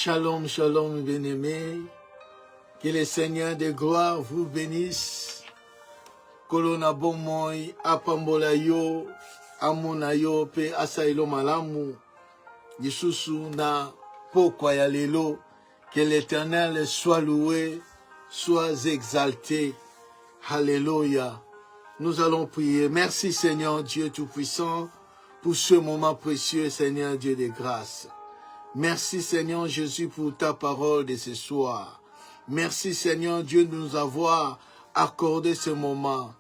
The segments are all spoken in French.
Shalom, shalom, bien-aimés. Que le Seigneur de gloire vous bénisse. Kolona bomoy, apambola yo, amona yo, pe asailo malamu. Yisusu na pokwa ya lelo. Que l'Éternel soit loué, soit exalté. Alléluia. Nous allons prier. Merci Seigneur Dieu Tout-Puissant pour ce moment précieux, Seigneur Dieu de grâce. Merci Seigneur Jésus pour ta parole de ce soir. Merci Seigneur Dieu de nous avoir accordé ce moment.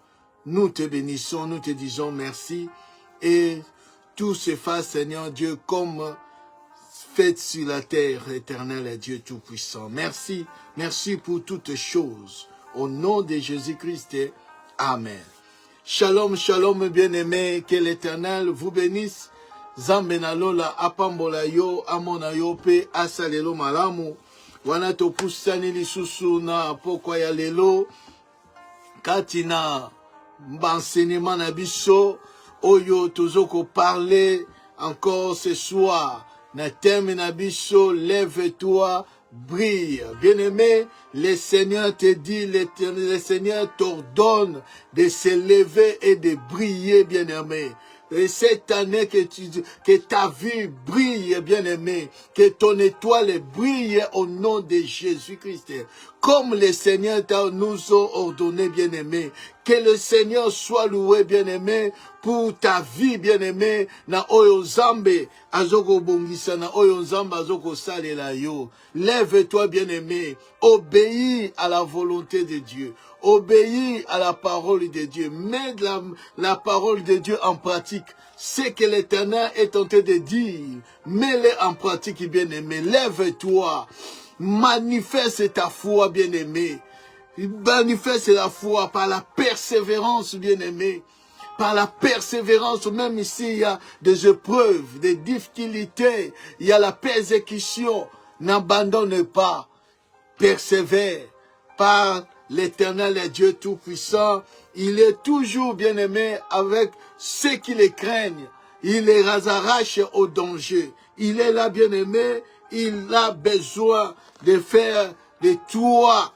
Nous te bénissons, nous te disons merci. Et tout se fasse Seigneur Dieu comme fait sur la terre, éternel et Dieu Tout-Puissant. Merci, merci pour toutes choses. Au nom de Jésus-Christ, Amen. Shalom, shalom bien-aimés, que l'Éternel vous bénisse. Zambenalola apambola yo amona yo pe asalelo malamu wana topusani lisusu na pokwa ya lelo katina enseignement na biso oyo tozoko parler encore ce soir na thème na biso lève-toi brille. Bien-aimé, le Seigneur te dit, le Seigneur t'ordonne de se lever et de briller, bien-aimé. Et cette année que ta vie brille, bien-aimé, que ton étoile brille au nom de Jésus-Christ. Comme le Seigneur nous a ordonné, bien-aimé, que le Seigneur soit loué, bien-aimé, pour ta vie, bien-aimé, na oyo zambe, azoko bongisa, na oyo zambe, azoko salela yo. Lève-toi, bien-aimé, obéis à la volonté de Dieu. Obéis à la parole de Dieu. Mets la parole de Dieu en pratique. Ce que l'Éternel est en train de dire, mets-le en pratique, bien-aimé. Lève-toi. Manifeste ta foi, bien-aimé. Manifeste la foi par la persévérance, bien-aimé. Par la persévérance, même ici, il y a des épreuves, des difficultés. Il y a la persécution. N'abandonne pas. Persévère. Par l'Éternel est Dieu Tout-Puissant. Il est toujours bien-aimé avec ceux qui les craignent. Il les arrache au danger. Il est là bien-aimé. Il a besoin de faire de toi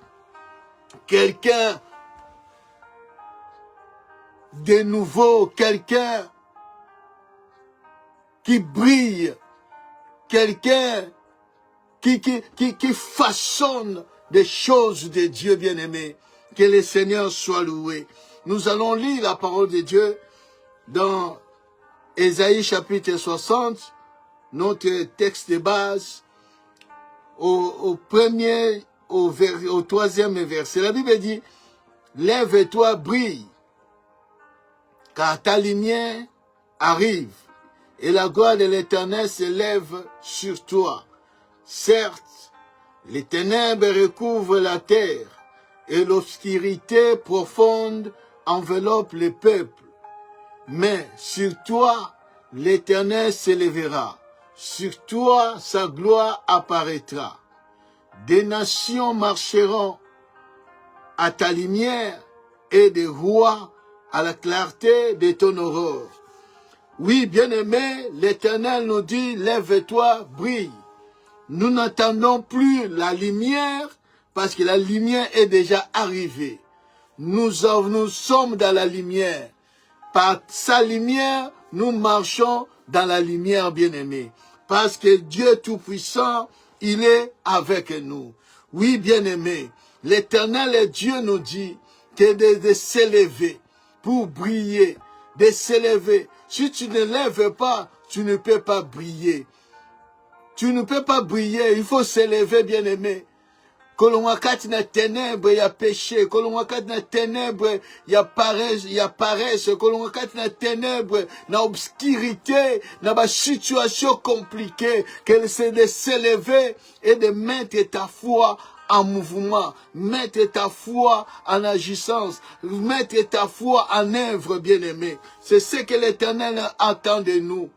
quelqu'un de nouveau, quelqu'un qui brille, quelqu'un qui façonne des choses de Dieu bien-aimé. Que le Seigneur soit loué. Nous allons lire la parole de Dieu dans Ésaïe chapitre 60, notre texte de base, au troisième verset. La Bible dit, lève-toi, brille, car ta lumière arrive, et la gloire de l'Éternel se lève sur toi. Certes, les ténèbres recouvrent la terre, et l'obscurité profonde enveloppe le peuple. Mais sur toi, l'Éternel s'élèvera. Sur toi, sa gloire apparaîtra. Des nations marcheront à ta lumière et des rois à la clarté de ton aurore. Oui, bien-aimé, l'Éternel nous dit, lève-toi, brille. Nous n'attendons plus la lumière parce que la lumière est déjà arrivée. Nous sommes dans la lumière. Par sa lumière, nous marchons dans la lumière, bien-aimé. Parce que Dieu Tout-Puissant, il est avec nous. Oui, bien-aimé, l'Éternel et Dieu nous dit que de s'élever pour briller, de s'élever. Si tu ne lèves pas, tu ne peux pas briller. Tu ne peux pas briller, il faut s'élever, bien-aimé. Kolonwakati na ténèbres, il y a péché. Kolonwakati na ténèbres, il y a paresse. Kolonwakati na ténèbres, na obscurité, na ba situation compliquée. Que c'est de s'élever et de mettre ta foi en mouvement, mettre ta foi en agissance, mettre ta foi en œuvre, bien-aimé. C'est ce que l'Éternel attend de nous.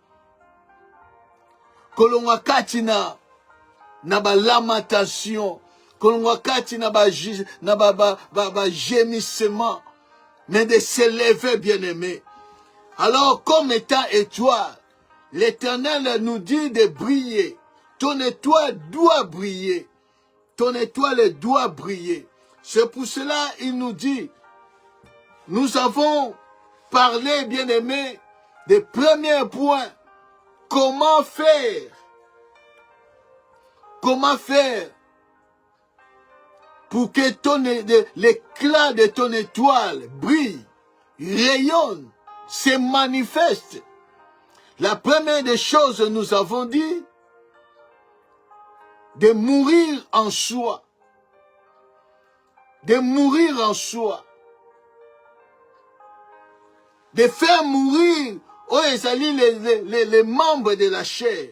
Kolonwakati na ba lamentation. Kolonwakati na ba gémissement, mais de s'élever, bien-aimé. Alors, comme étant étoile, l'Éternel nous dit de briller. ton étoile doit briller. Ton étoile doit briller. C'est pour cela il nous dit, nous avons parlé, bien-aimés, des premiers points. Comment faire? Comment faire pour que l'éclat de ton étoile brille, rayonne, se manifeste? La première des choses, nous avons dit, de mourir en soi. De mourir en soi. De faire mourir les membres de la chair.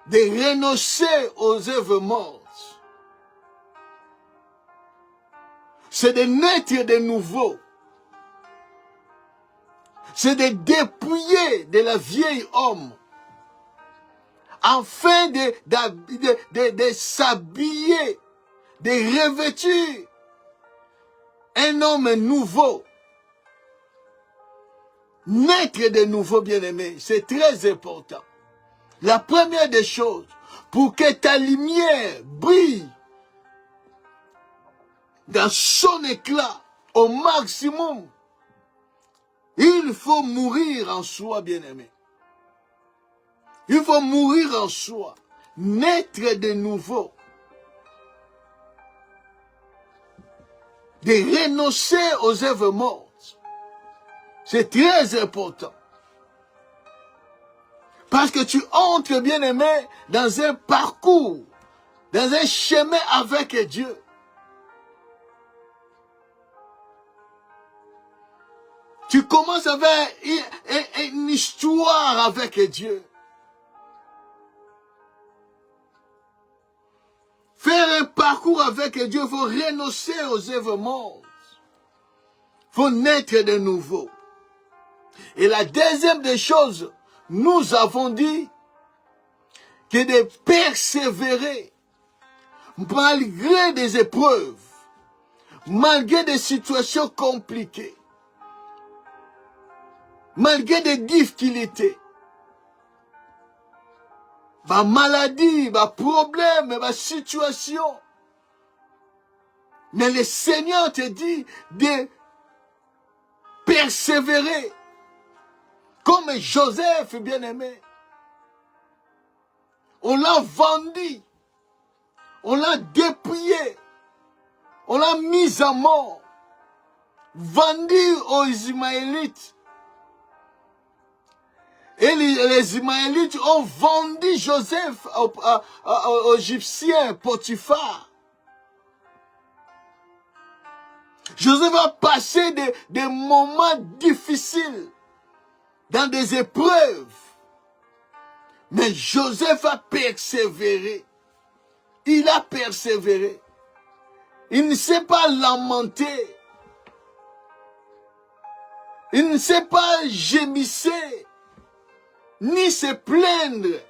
De renoncer aux œuvres mortes. C'est de naître de nouveau. C'est de dépouiller de la vieille homme. Afin de s'habiller, de revêtir un homme nouveau. Naître de nouveau, bien-aimé, c'est très important. La première des choses, pour que ta lumière brille dans son éclat au maximum, il faut mourir en soi, bien-aimé. Il faut mourir en soi, naître de nouveau. De renoncer aux œuvres mortes. C'est très important. Parce que tu entres, bien-aimé, dans un parcours, dans un chemin avec Dieu. Tu commences avec une histoire avec Dieu. Faire un parcours avec Dieu, il faut renoncer aux œuvres mortes. Il faut naître de nouveau. Et la deuxième des choses, nous avons dit que de persévérer malgré des épreuves, malgré des situations compliquées, malgré des difficultés, ma maladie, ma problème, ma situation. Mais le Seigneur te dit de persévérer. Comme Joseph, bien-aimé. On l'a vendu. On l'a dépouillé. On l'a mis à mort. Vendu aux Ismaélites. Et les Ismaélites ont vendu Joseph aux Égyptiens, Potiphar. Joseph a passé des moments difficiles, dans des épreuves. Mais Joseph a persévéré. Il a persévéré. Il ne s'est pas lamenté. Il ne s'est pas gémissé. Ni se plaindre.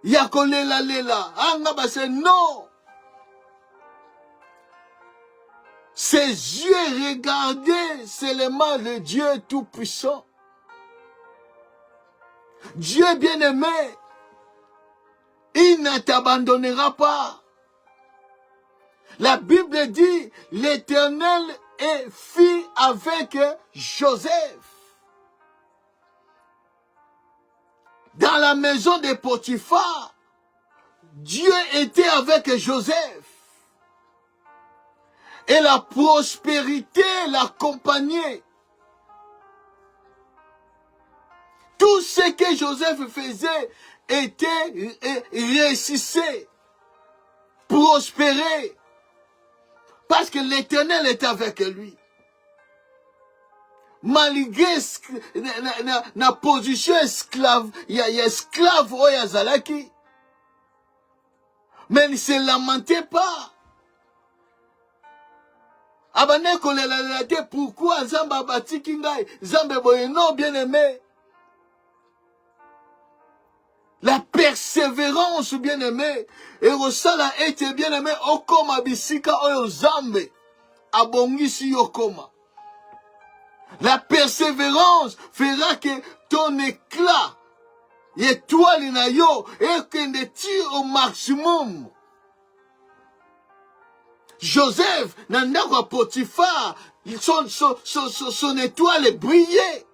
Yakolela lela. Angabase non. Ses yeux regardaient seulement le Dieu Tout-Puissant. Dieu bien-aimé, il ne t'abandonnera pas. La Bible dit, l'Éternel fit avec Joseph. Dans la maison de Potiphar, Dieu était avec Joseph. Et la prospérité l'accompagnait. Tout ce que Joseph faisait était réussissait, prospérait. Parce que l'Éternel était avec lui. Malgré la position esclave, il y a esclave au Yazalaki. Mais il ne se lamentait pas. Abane kolela te pourquoi Zamba batiki ngai Zambe boye non bien-aimé. La persévérance bien-aimé et resala était bien-aimé okoma bisika oyo Zambe abongisi yokoma. La persévérance fera que ton éclat étoile na yo et que tire au maximum. Joseph, nandako à Potiphar, son étoile brillait.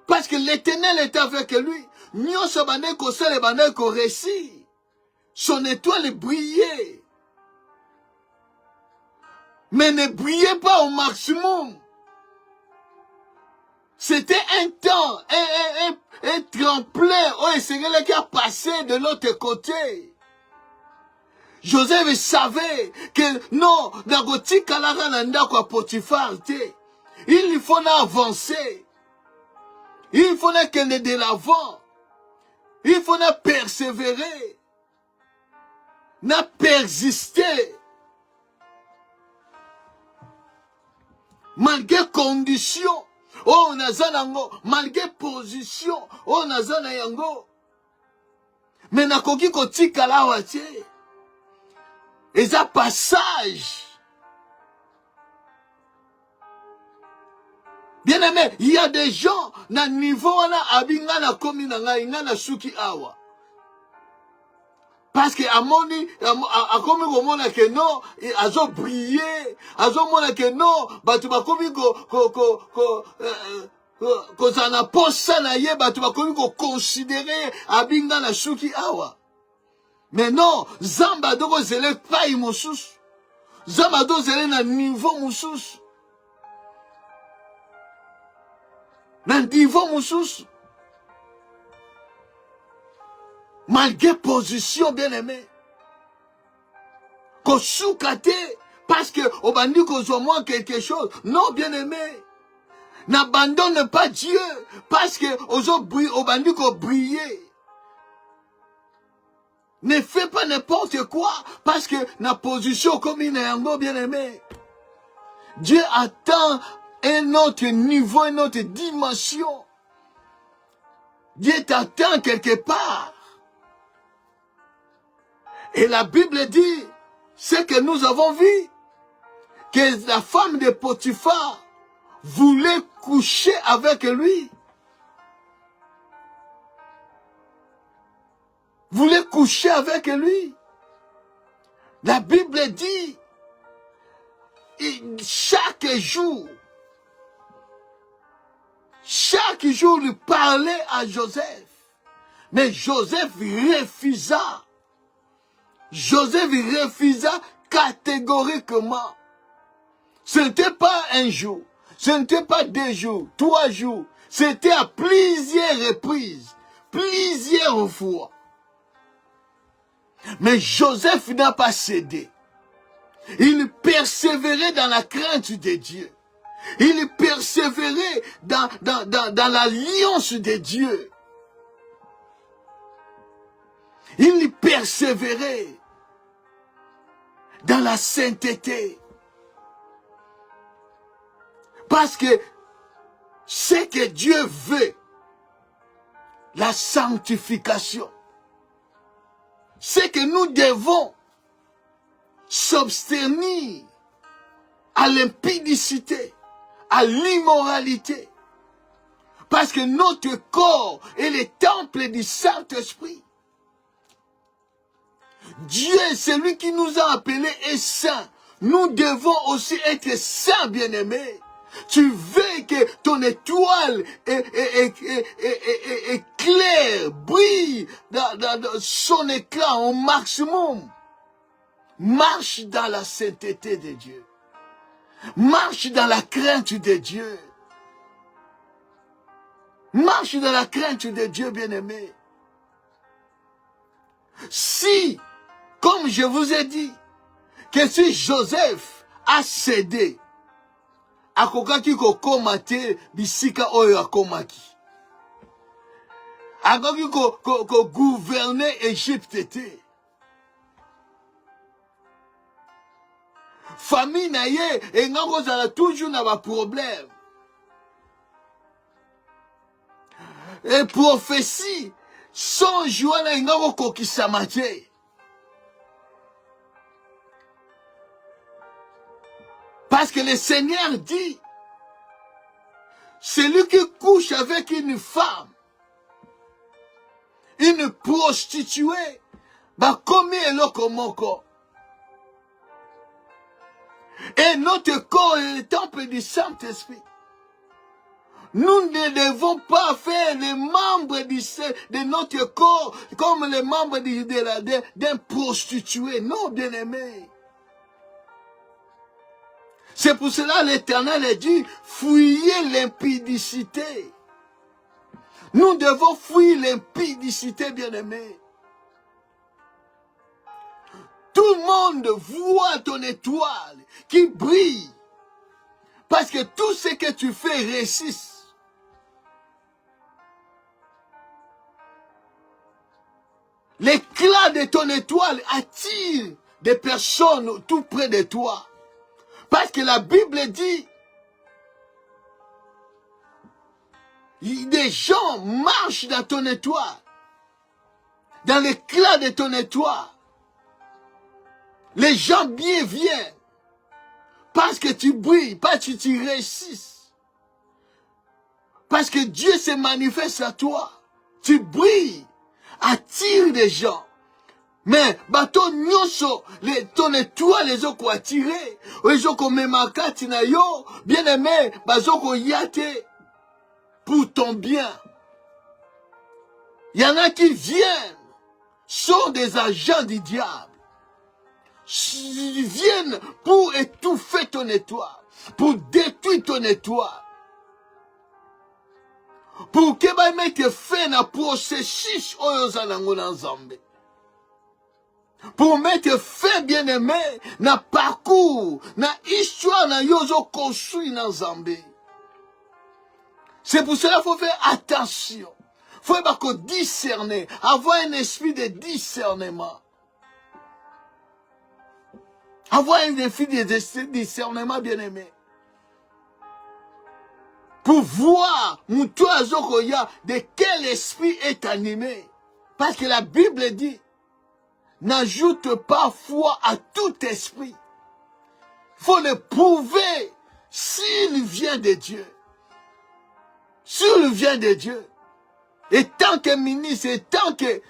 Parce que l'Éternel était avec lui. Nyonso bande ko sele bande ko réussi. Son étoile brillait. Mais ne brillait pas au maximum. C'était un temps, un tremplin où il serait qui a passé de l'autre côté. Joseph savait que non, Dagoti Kalara Nanda kwa Potiphar, il faut avancer. Il faut qu'elle ait de l'avant. Il faut persévérer. Na persister. Malgré conditions. Oh, nazanango. Malgré position. Oh, nazanayango. Mais nakoki kotika la watie. Et ça passage. Bien aimé, il y a des gens, na niveau na abinga na komi na nga, inga na suki awa. Parce que amoni, akomi komona ke non, azo briller, azo mona ke non, batu bakomi ko zana posa na ye, batu bakomi ko considérer abinga na suki awa. Mais non, zamba doko zele pai mosusu. Zamba doko zele na niveau mosusu. Dans le niveau moussus. Malgré position bien aimé. Qu'on soukate parce que au bandit qu'on soit moins quelque chose. Non bien aimé. N'abandonne pas Dieu parce que au bandit qu'on brille. Ne fais pas n'importe quoi parce que na position comme une yango bien aimé. Dieu attend un autre niveau, une autre dimension. Dieu t'attend quelque part. Et la Bible dit, c'est que nous avons vu, que la femme de Potiphar voulait coucher avec lui. Voulait coucher avec lui. La Bible dit, chaque jour, il parlait à Joseph. Mais Joseph refusa. Joseph refusa catégoriquement. Ce n'était pas un jour. Ce n'était pas 2 jours, 3 jours. C'était à plusieurs reprises. Plusieurs fois. Mais Joseph n'a pas cédé. Il persévérait dans la crainte de Dieu. Il persévérait dans l'alliance de Dieu. Il persévérait dans la sainteté. Parce que ce que Dieu veut, la sanctification, c'est que nous devons s'abstenir à l'impudicité, à l'immoralité. Parce que notre corps est le temple du Saint-Esprit. Dieu, c'est lui qui nous a appelés et saints. Nous devons aussi être saints, bien-aimés. Tu veux que ton étoile est claire, brille dans son éclat au maximum. Marche dans la sainteté de Dieu. Marche dans la crainte de Dieu. Marche dans la crainte de Dieu, bien-aimé. Si, comme je vous ai dit, que si Joseph a cédé, akokaki kokoma te bisika oyo akomaki. Akokaki ko gouverner Égypte te. Famille na ye engako zala toujours na ba problème. Et prophétie sans joie na engako kokisama te. Parce que le Seigneur dit, celui qui couche avec une femme prostituée, bakomi eloko moko. Et notre corps est le temple du Saint-Esprit. Nous ne devons pas faire les membres de notre corps comme les membres d'un prostitué. Non, bien-aimé. C'est pour cela l'Éternel a dit, fuyez l'impudicité. Nous devons fuir l'impudicité, bien-aimé. Tout le monde voit ton étoile qui brille. Parce que tout ce que tu fais réussit. L'éclat de ton étoile attire des personnes tout près de toi. Parce que la Bible dit, des gens marchent dans ton étoile, dans l'éclat de ton étoile. Les gens bien viennent, parce que tu brilles, parce que tu réussis. Parce que Dieu se manifeste à toi. Tu brilles, attire des gens. Mais, bateau nyonso, ton étoile, les gens qui attirent, les gens qui memaka na yo, bien aimé, bazo ko yate, pour ton bien. Il y en a qui viennent, sont des agents du diable. Ils viennent pour étouffer ton étoile, pour détruire ton étoile. Pour que ba mette fin à processus oyozanango na Nzambe. Pour mettre fin, bien-aimé, na parcours, na histoire, na yozo construit na Nzambe. C'est pour cela qu'il faut faire attention. Il faut discerner, avoir un esprit de discernement. Avoir un esprit de discernement, bien-aimé. Pour voir, de quel esprit est animé. Parce que la Bible dit, n'ajoute pas foi à tout esprit. Il faut le prouver s'il vient de Dieu. S'il vient de Dieu. Et tant que ministre, et tant que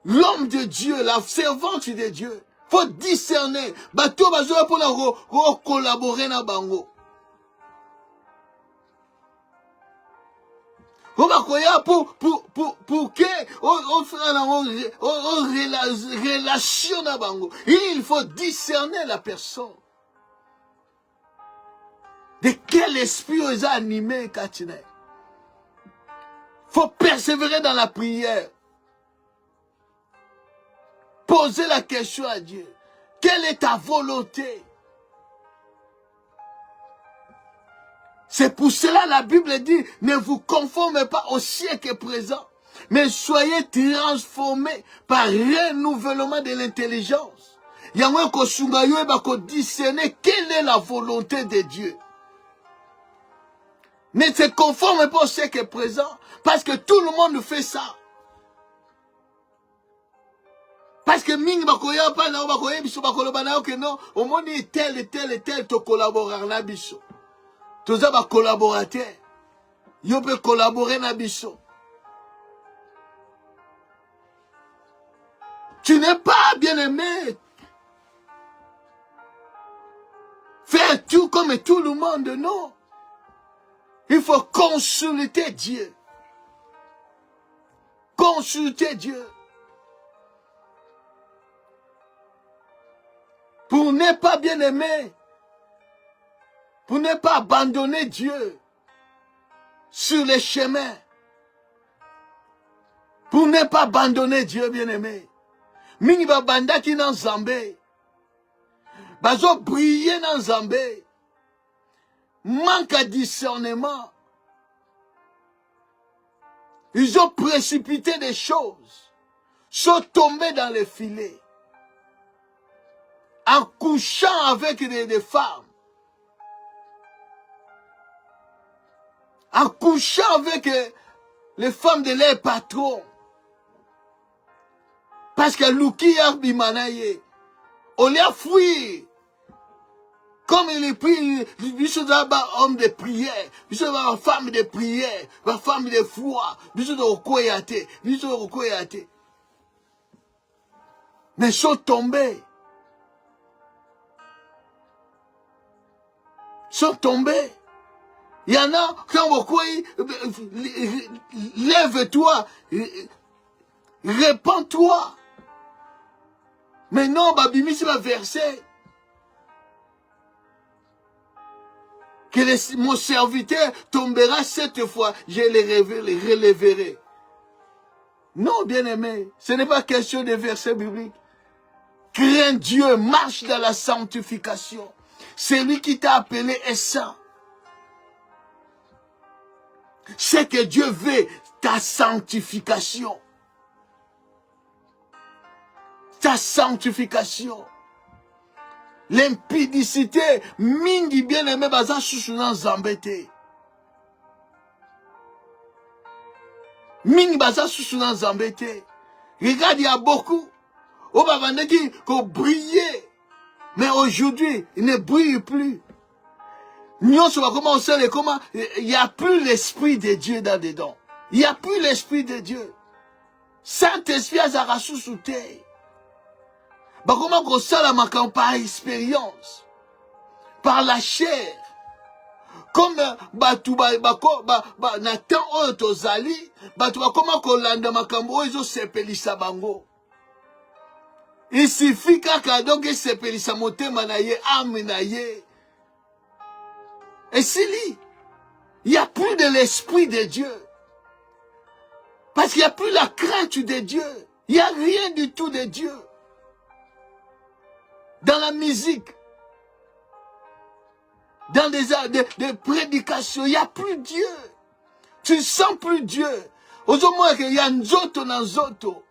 l'homme de Dieu, la servante de Dieu, il faut discerner. Bateau bazoa pour collaborer na bango. Pour que on relation na bango. Il faut discerner la personne. De quel esprit on est animé, Katine? Faut persévérer dans la prière. Poser la question à Dieu. Quelle est ta volonté? C'est pour cela la Bible dit, ne vous conformez pas au siècle présent, mais soyez transformés par renouvellement de l'intelligence. Il y a un qui discerner quelle est la volonté de Dieu. Ne se conforme pas au siècle présent, parce que tout le monde fait ça. Parce que ming bakoya pa na bakoya biso bakoloba na que non, au monde tel et tel et tel te collaborer na biso. Tous les collaborateurs, ils peuvent collaborer na biso. Tu n'es pas bien aimé. Faire tout comme tout le monde, non. Il faut consulter Dieu. Consulter Dieu. Pour ne pas bien aimer. Pour ne pas abandonner Dieu sur les chemins. Pour ne pas abandonner Dieu, bien-aimé. Mingi ba bandaki nan Nzambe. Bazo briller nan Nzambe. Manque de discernement. Ils ont précipité des choses. Sont tombés dans les filets. En couchant avec des femmes. En couchant avec les femmes de leurs patrons. Parce que Luki a bimanaye. On les a fouillé. Comme il prie, biso d'aba homme de prière, biso d'aba femme de prière, ba femme de foi, biso de okoyate, biso de okoyate. Mais sont tombés. Sont tombés. Il y en a, quand vous croyez, lève-toi, répands-toi. Mais non, Babimi, c'est le verset. Que mon serviteur tombera 7 fois, je les relèverai. Non, bien-aimé, ce n'est pas question de versets bibliques. Crains Dieu, marche dans la sanctification. C'est lui qui t'a appelé est saint. C'est que Dieu veut ta sanctification. Ta sanctification. L'impudicité, mingi bien-aimé, baza chouchounan zambete. Mingi baza chouchounan zambete. Regarde, il y a beaucoup. On va vendre qui briller. Mais aujourd'hui, il ne brille plus. Nous, comment on sait comment il n'y a plus l'esprit de Dieu dans dedans. Il n'y a plus l'esprit de Dieu. Saint-Esprit a zarassou sous terre. Bah comment on sait la marque par expérience, par la chair. Comme Nathan Otozali, comment qu'on landa makambo ils ont sepelisa bango. Il suffit qu'à donc sepelisa motema na ye âme na ye. Et c'est lui. Il n'y a plus de l'esprit de Dieu. Parce qu'il n'y a plus la crainte de Dieu. Il n'y a rien du tout de Dieu. Dans la musique, dans des prédications, il n'y a plus Dieu. Tu ne sens plus Dieu. Aujourd'hui, il y a nzoto na nzoto.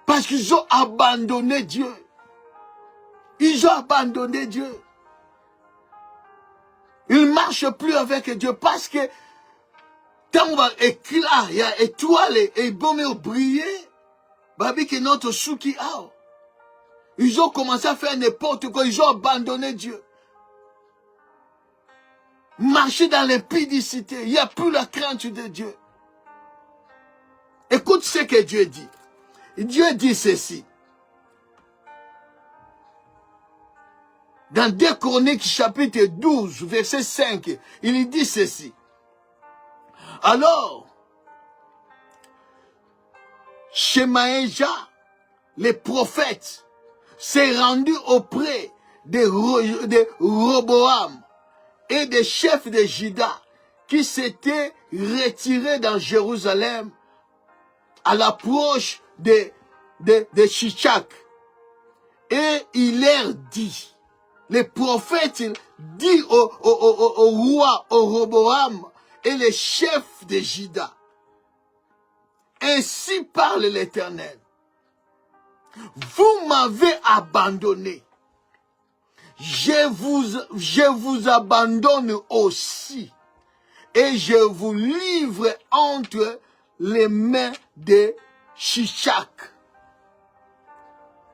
Parce qu'ils ont abandonné Dieu. Ils ont abandonné Dieu. Ils ne marchent plus avec Dieu parce que quand on va éclat, il y a étoile et bon mais briller, babi que notre souki a. Ils ont commencé à faire n'importe quoi, ils ont abandonné Dieu. Marcher dans l'impudicité, il n'y a plus la crainte de Dieu. Écoute ce que Dieu dit. Dieu dit ceci. Dans 2 Chroniques chapitre 12, verset 5, il dit ceci. Alors, Shemaïja, les prophètes, s'est rendu auprès de Roboam et des chefs de Juda qui s'étaient retirés dans Jérusalem à l'approche de Shichak. Et il leur dit, les prophètes disent au roi, au Roboam et les chefs de Juda, ainsi parle l'Éternel. Vous m'avez abandonné. Je vous abandonne aussi. Et je vous livre entre les mains de Shichak.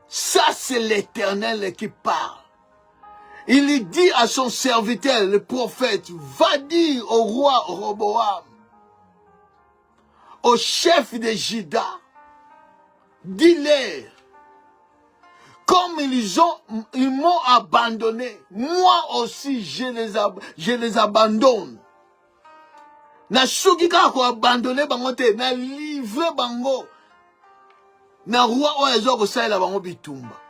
Ça, c'est l'Éternel qui parle. Il dit à son serviteur, le prophète, va dire au roi Roboam, au chef de Juda, dis-leur, comme ils m'ont abandonné, moi aussi je les abandonne. Na suki kako abandonné bango te, na livre bango, na roi oyo kosalela bango bitumba.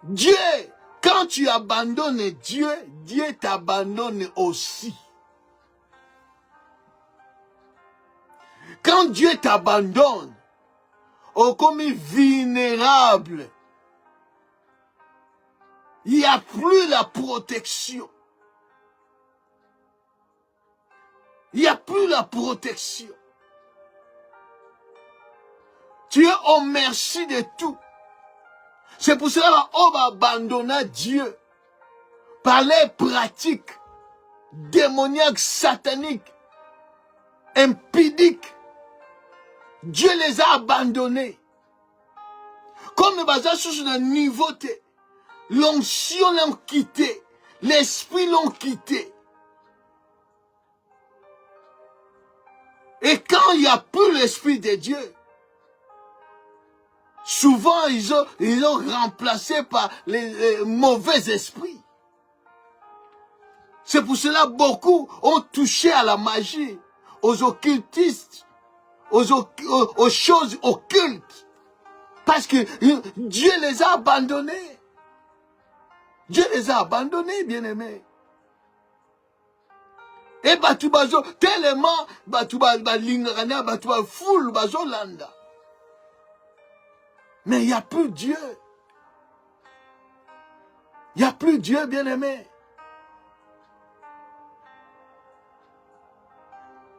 Dieu, quand tu abandonnes Dieu, Dieu t'abandonne aussi. Quand Dieu t'abandonne, oh comme vulnérable, il n'y a plus la protection. Il n'y a plus la protection. Tu es au merci de tout. C'est pour cela qu'on va abandonner Dieu par les pratiques démoniaques, sataniques, impudiques. Dieu les a abandonnés. Comme baza sous un niveau, l'onction l'ont quitté, l'esprit l'ont quitté. Et quand il n'y a plus l'esprit de Dieu, souvent ils ont remplacé par les mauvais esprits. C'est pour cela que beaucoup ont touché à la magie, aux occultistes, aux choses occultes. Parce que Dieu les a abandonnés. Dieu les a abandonnés, bien-aimés. Et batu bazo, tellement, batu balingana, batu foule bazo landa. Mais il n'y a plus Dieu. Il n'y a plus Dieu, bien-aimé.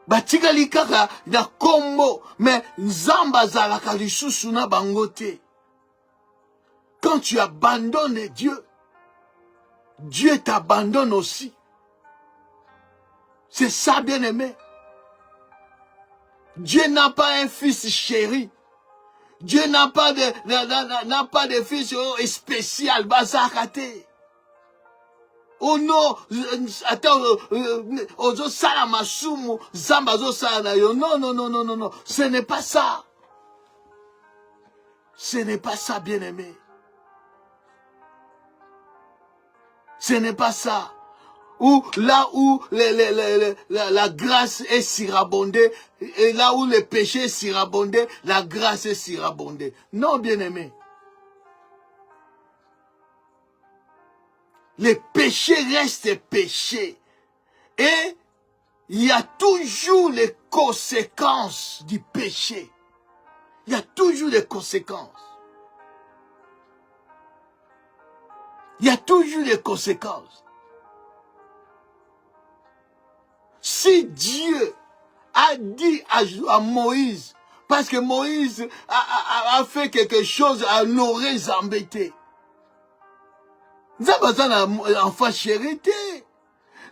Batikali kaka na kombo, mais nzamba zalaka lisusu na bangote. Quand tu abandonnes Dieu, Dieu t'abandonne aussi. C'est ça, bien-aimé. Dieu n'a pas un fils chéri. Dieu n'a pas de fils spécial, bazakate. Oh non, attends, ozo sala masumu, zamba zo sala yo. Non, non, non, non, non, non. Ce n'est pas ça. Ce n'est pas ça, bien-aimé. Ce n'est pas ça. Ou là où la grâce est surabondée, et là où le péché est surabondé, la grâce est surabondée. Non, bien-aimé. Les péchés restent péchés. Et il y a toujours les conséquences du péché. Il y a toujours des conséquences. Il y a toujours des conséquences. Si Dieu a dit à Moïse, parce que Moïse a fait quelque chose à l'aurait embêté. Zambazana enfant chérité.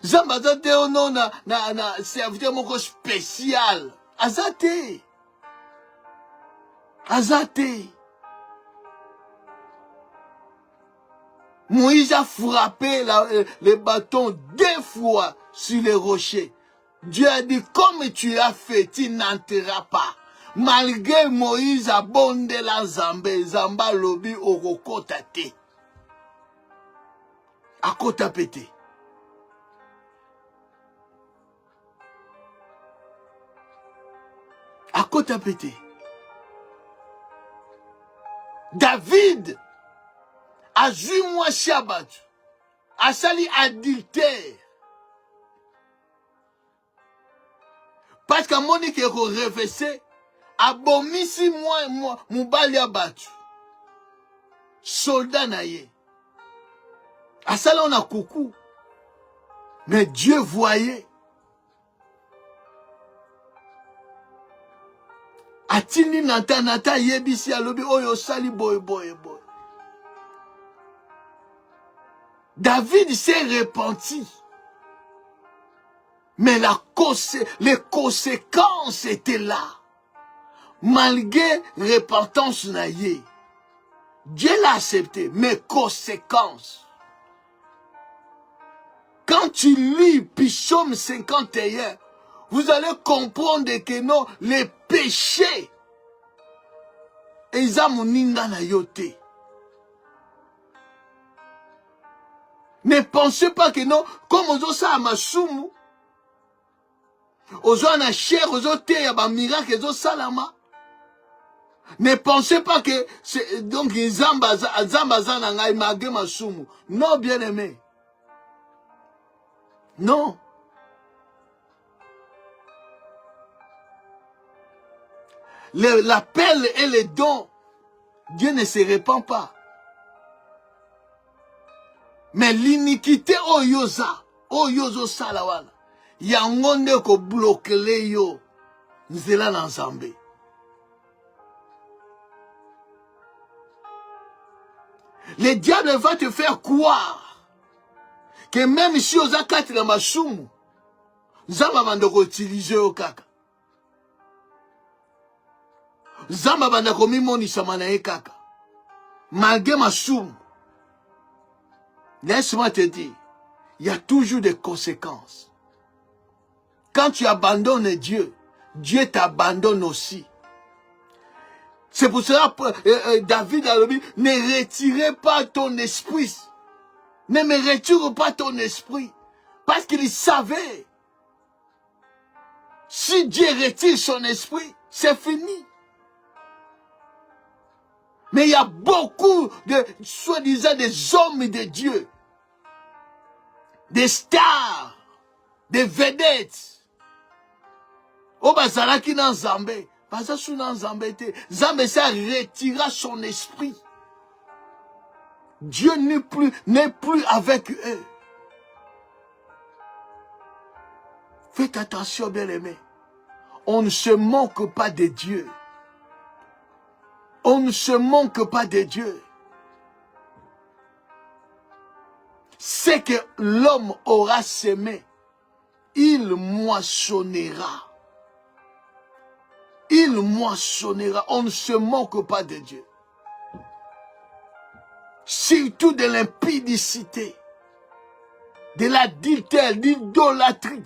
Zambazana te non na serviteur moko spécial. Azate. Azate. Moïse a frappé le bâton 2 fois sur les rochers. Dieu a dit, comme tu l'as fait, tu n'entreras pas. Malgré Moïse a bondé la Zambé, Zamba lobi okokota te. Akota pété. Akota pété. David a vu moi Shabbat, a sali adultère. Parce qu'à Monique est réveillé, a bomisi moi, moubali abattu. Soldat naïe. À ça là on a coucou. Mais Dieu voyait. Atini nata yebisi alobi oyo sali boy. David s'est repenti. Mais les conséquences étaient là. Malgré repentance naïe. Dieu l'a accepté, mais conséquences. Quand tu lis Psaume 51, vous allez comprendre que non, les péchés, ils ont na yote. Ne pensez pas que non, comme on dit ça à Masumu, ozo na cher, ozo te ya ba miracle, ozo salama. Ne pensez pas que c'est donc zamba na ngai magé Masumu. Non, bien aimé. Non. L'appel et les dons, Dieu ne se répand pas. Mais l'iniquité oyozo salawana, yangonde ko bloquer yo, nzela l'ensemble. Le diable va te faire croire que même si oza kati na masumu, nzamba mandoko utiliser yo kaka. Zamba banda komi moni samana ekaka. Malgré ma soum. Laisse-moi te dire, il y a toujours des conséquences. Quand tu abandonnes Dieu, Dieu t'abandonne aussi. C'est pour cela que David a dit, ne retirez pas ton esprit. Ne me retire pas ton esprit. Parce qu'il savait, si Dieu retire son esprit, c'est fini. Mais il y a beaucoup de, soi-disant, des hommes de Dieu, des stars, des vedettes. Oh, bazalaki nan Zambé. Bazasou nan Zambé te. Zambé ça retira son esprit. Dieu n'est plus avec eux. Faites attention, bien-aimés. On ne se moque pas de Dieu. On ne se moque pas de Dieu. Ce que l'homme aura semé, il moissonnera. Il moissonnera. On ne se moque pas de Dieu. Surtout de l'impudicité, de l'adultère, de l'idolâtrie.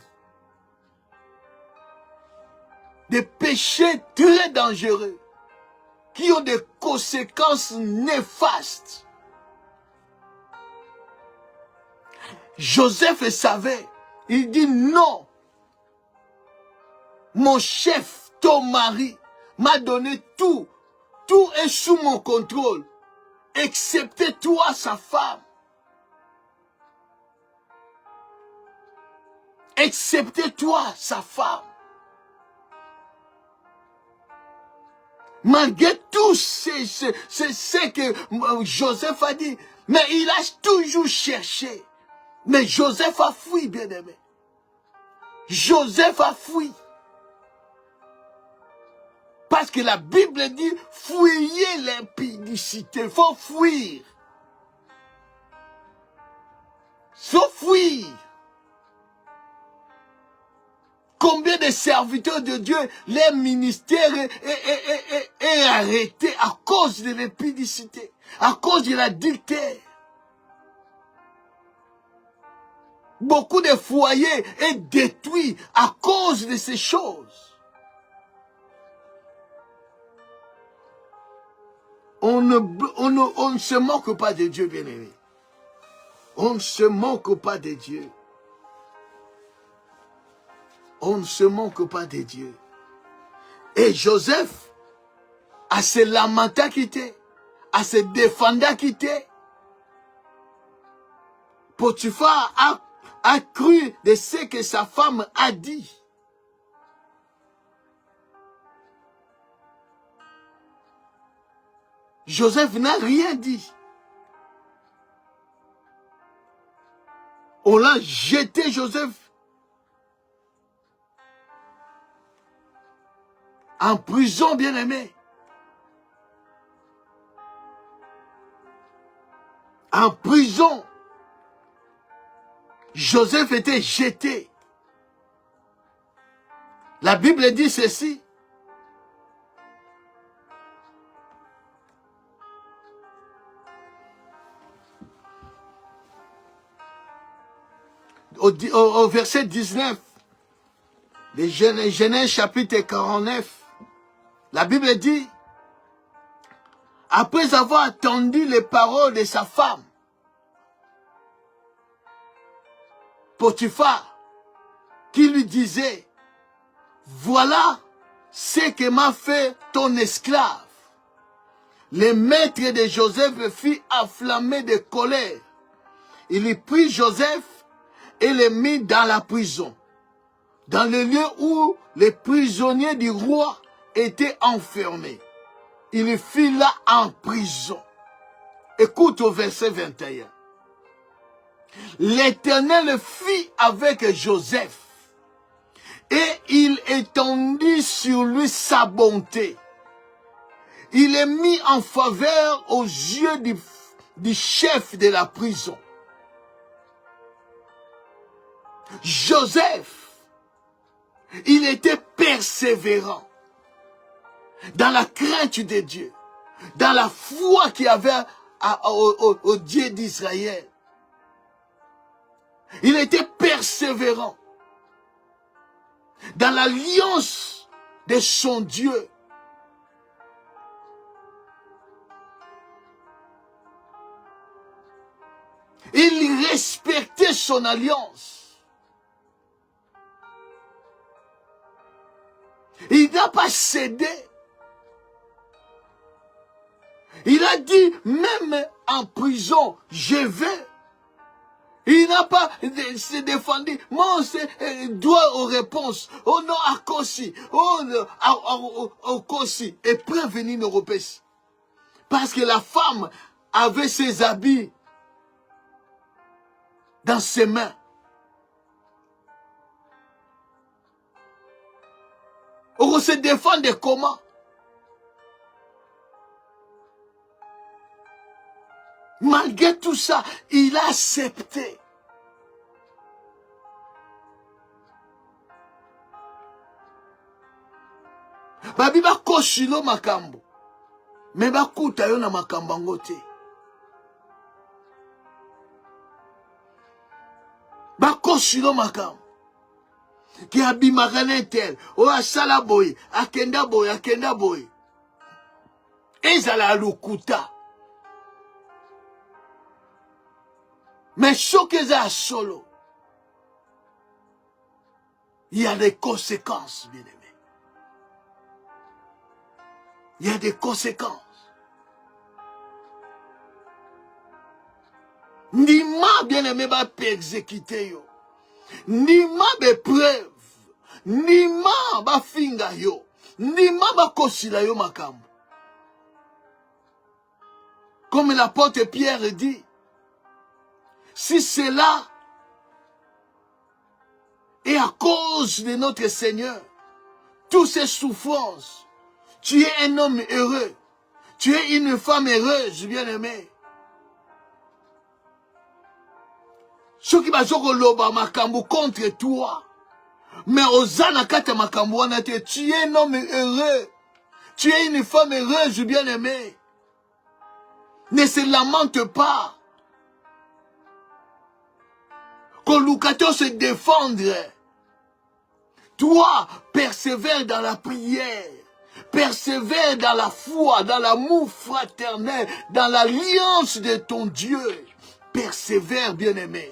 Des péchés très dangereux qui ont des conséquences néfastes. Joseph savait. Il dit non. Mon chef, ton mari, m'a donné tout. Tout est sous mon contrôle. Excepté toi, sa femme. Excepté toi, sa femme. Malgré tout ce que Joseph a dit, mais il a toujours cherché. Mais Joseph a fui, bien-aimé. Joseph a fui. Parce que la Bible dit, fuyez l'impudicité. Il faut fuir. Il faut fuir. Combien de serviteurs de Dieu, leur ministère est arrêté à cause de l'impudicité, à cause de l'adultère. Beaucoup de foyers sont détruits à cause de ces choses. On ne se moque pas de Dieu, bien-aimé. On ne se moque pas de Dieu. On ne se moque pas de Dieu. Et Joseph, à se lamenter quitté, à se défendre quitté, Potiphar a cru de ce que sa femme a dit. Joseph n'a rien dit. On l'a jeté, Joseph, en prison, bien-aimé. En prison. Joseph était jeté. La Bible dit ceci. Au verset 19, de Genèse chapitre 49, la Bible dit, après avoir entendu les paroles de sa femme, Potiphar, qui lui disait, voilà ce que m'a fait ton esclave. Le maître de Joseph fut enflammé de colère. Il prit Joseph et le mit dans la prison, dans le lieu où les prisonniers du roi étaient enfermés. Il fut là en prison. Écoute au verset 21. L'Éternel fit avec Joseph et il étendit sur lui sa bonté. Il est mis en faveur aux yeux du chef de la prison. Joseph, il était persévérant. dans la crainte de Dieu, dans la foi qu'il y avait au Dieu d'Israël. Il était persévérant dans l'alliance de son Dieu. Il respectait son alliance. Il n'a pas cédé. Il a dit, même en prison, je vais. Il n'a pas se défendu. Moi, c'est droit aux réponses. Oh non, à Kossi. Oh, Kossi. Et prévenir nos repèses. Parce que la femme avait ses habits dans ses mains. On se défend de comment? Malgré tout ça, il a accepté. Babi ba koshilo makambo. Me ba kuta yo na makambo ngo te. Ba koshilo makambo. Ki abimaka tel. O asala boy, akenda boy, akenda boy. Ezala lukuta. Mais choc est solo. Il y a des conséquences, bien aimé. Il y a des conséquences. Nima, bien aimé, va exécuter yo. Nima be preuve. Nima ba finga yo. Nima ba kosila yo makambo. Comme l'apôtre Pierre dit, si cela est à cause de notre Seigneur, toutes ces souffrances, tu es un homme heureux, tu es une femme heureuse, bien-aimé. Ce qui va se makambo contre toi, mais Osana kata makambo wanate, tu es un homme heureux, tu es une femme heureuse, bien-aimé. Ne se lamente pas. Qu'on Lucato se défendre. Toi, persévère dans la prière. Persévère dans la foi, dans l'amour fraternel, dans l'alliance de ton Dieu. Persévère, bien-aimé.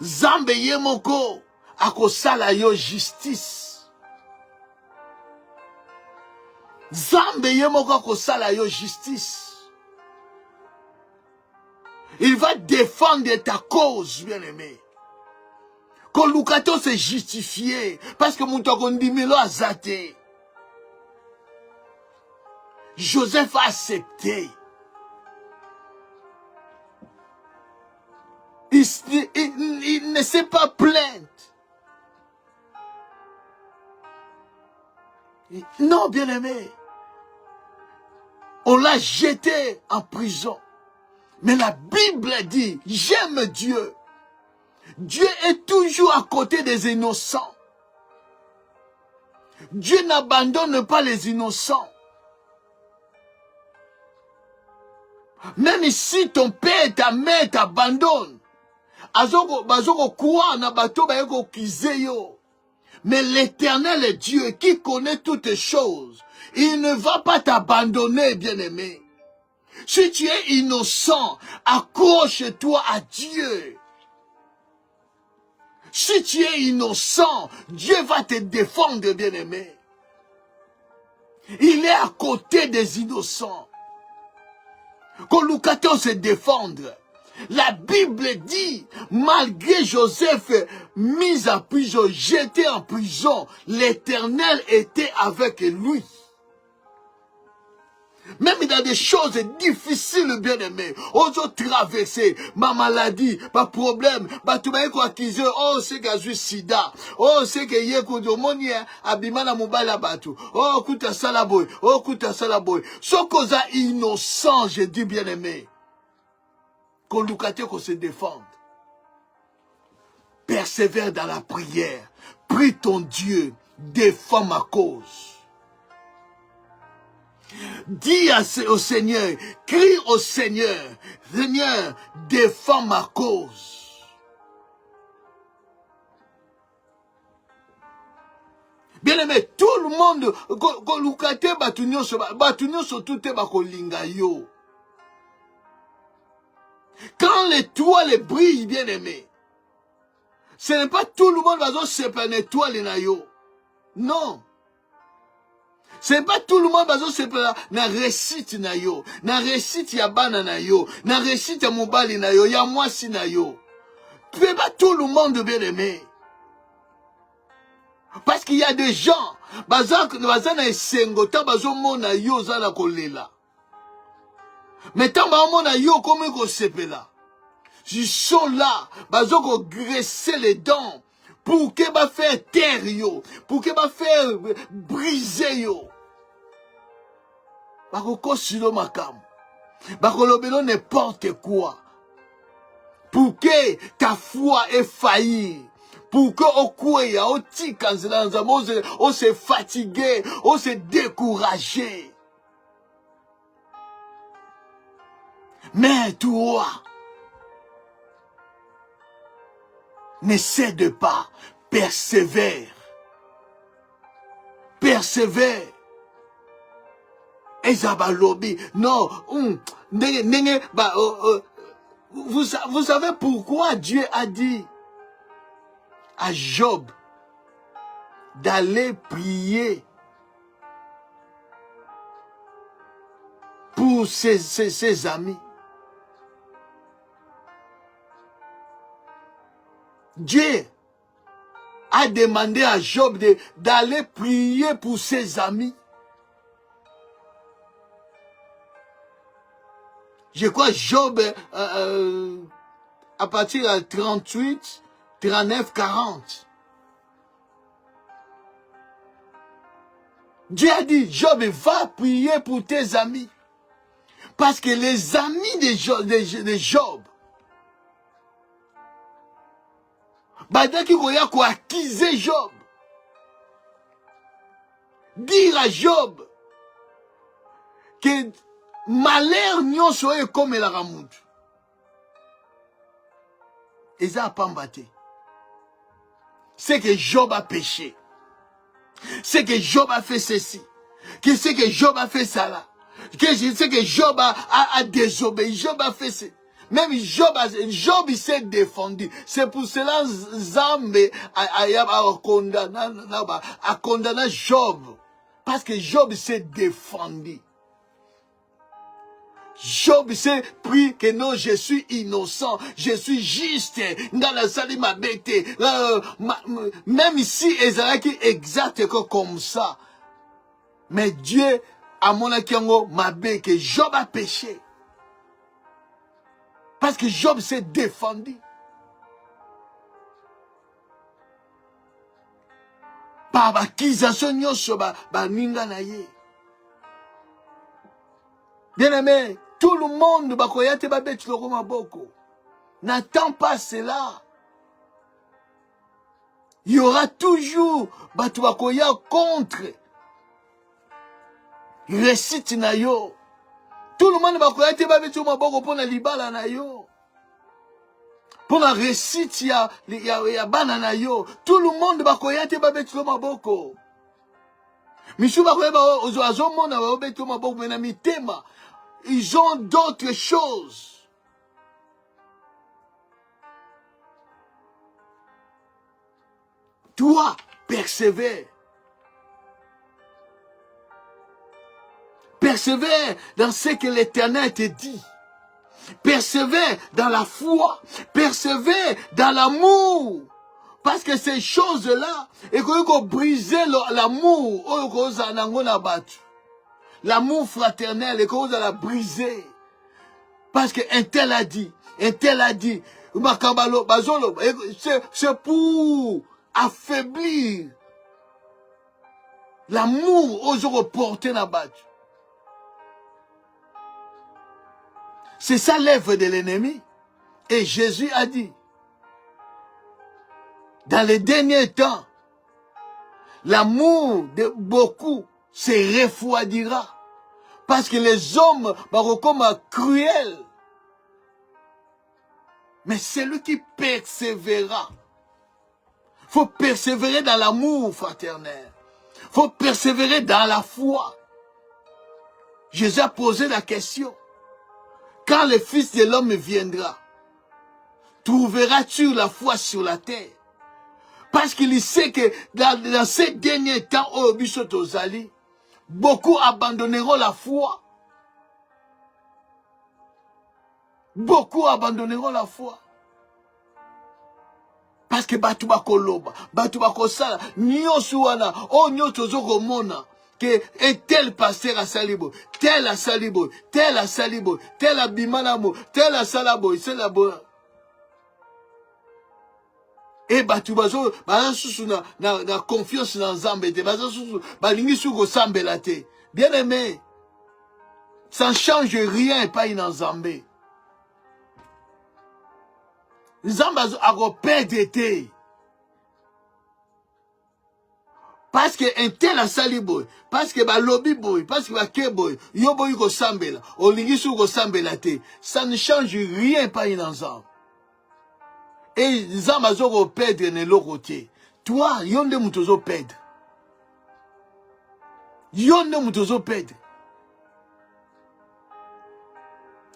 Zambe yemoko akosala yo justice. Zambe yemoko akosala yo justice. Il va défendre ta cause, bien-aimé. Quand Lucato s'est justifié, parce que mon tokondimelo a zaté. Joseph a accepté. Il ne s'est pas plaint. Non, bien-aimé. On l'a jeté en prison. Mais la Bible dit, j'aime Dieu. Dieu est toujours à côté des innocents. Dieu n'abandonne pas les innocents. Même si ton père et ta mère t'abandonnent, mais l'Éternel est Dieu qui connaît toutes choses. Il ne va pas t'abandonner, bien-aimé. Si tu es innocent, accroche-toi à Dieu. Si tu es innocent, Dieu va te défendre, bien-aimé. Il est à côté des innocents. Quand Lucato se défendre, la Bible dit, malgré Joseph mis en prison, jeté en prison, l'Éternel était avec lui. Même dans des choses difficiles, bien-aimés, on doit traverser ma maladie, ma problème, tu m'as accusé, oh, c'est que j'ai sida, oh, c'est que j'ai koudomonie, abimana mobala batu, oh, kuta salaboy, oh, kuta salaboy. Ce cause innocent, je dis bien-aimé, qu'on lucate qu'on se défende. Persévère dans la prière, prie ton Dieu, défends ma cause. Dis au Seigneur, crie au Seigneur, Seigneur, défends ma cause. Bien aimé, tout le monde, quand l'étoile brille, bien aimé, ce n'est pas tout le monde qui va se faire une étoile. Non. Ce n'est pas tout le monde qui va se faire une réussite. Une réussite ya bana na yo. Une réussite ya mobali na yo. Ya mwasi na yo. Ce n'est pas tout le monde, bien aimé. Parce qu'il y a des gens, bazana esengo, ta bazo mona yo zala kolela. Mais tant ba mona yo comme ko sepela. Ils sont là, bazo ko graisser les dents pour que ba faire taire yo, pour que ba faire briser yo. Ba ko kosilo makam. Ba ko lobelo n'importe quoi. Pour que ta foi ait failli. Pour que au kouya, au tikanzela, on se fatigué, on se découragé. Mais toi, ne cède pas, persévère. Persévère. Ezabalobi, non, vous savez pourquoi Dieu a dit à Job d'aller prier pour ses amis. Dieu a demandé à Job d'aller prier pour ses amis. Je crois Job, à partir de 38, 39, 40. Dieu a dit, Job, va prier pour tes amis. Parce que les amis de Job, badaki koya ko accuser Job. Dire à Job que malheur nyonso e comme la ramoud. Eza pambate. C'est que Job a péché. C'est que Job a fait ceci. Que c'est que Job a fait ça là. C'est que Job a désobéi. Job a fait ceci. Même Job il s'est défendu. C'est pour cela Zambé a condamné Job. Parce que Job s'est défendu. Job s'est pris que non, je suis innocent, je suis juste. Même ici, Ezalaki exact comme ça. Mais Dieu a mon akiango mabé que Job a péché. Parce que Job s'est défendu. Par accusation nyonso ba ninga na ye. Bien aimé, tout le monde bakoyate babet loko maboko. N'attends pas cela. Il y aura toujours batu bakoya contre. Récite na yo. Tout le monde bakoyate babet loko maboko pour na libala na yo. Pour la récite ya bana na yo. Tout le monde bakoyate babet loko maboko. Michu bakoyeba ozo mona babet loko maboko mena mitema. Ils ont d'autres choses. Toi, persévère. Persévère dans ce que l'Éternel te dit. Persévère dans la foi. Persévère dans l'amour. Parce que ces choses-là, et qu'on briser l'amour, l'amour fraternel, et qu'on la briser. Parce qu'un tel a dit, c'est pour affaiblir l'amour aux autres portés na battu. C'est ça l'œuvre de l'ennemi. Et Jésus a dit, dans les derniers temps, l'amour de beaucoup se refroidira. Parce que les hommes sont comme cruels. Mais celui qui persévérera. Il faut persévérer dans l'amour fraternel. Il faut persévérer dans la foi. Jésus a posé la question. Quand le Fils de l'homme viendra, trouveras-tu la foi sur la terre? Parce qu'il sait que dans ces derniers temps, beaucoup abandonneront la foi. Beaucoup abandonneront la foi. Parce que batu bakoloba, batu bakosala, nyosu wana, o nyoto zoko mona, que tel pasteur a salibo, tel a salibo, tel a salibo, tel a bimanamo, tel a salabo, c'est la bonne. Et batu bazo, baza susu na confiance dans Nzambe te, baza susu, balingi suko sambela te. Bien aimé, ça ne change rien pas in Nzambe. Nzambe a perdre te. Parce que un tel a sali boy, parce que ba lobby boy, parce que ba ke boy, yo boy ko sambela, olingi su ko sambela te. Ça ne change rien pas in Nzambe. Et Nzambe a zo perdre ne l'autre. Toi, yonde mutozo perdre. Yonde mutozo perdre.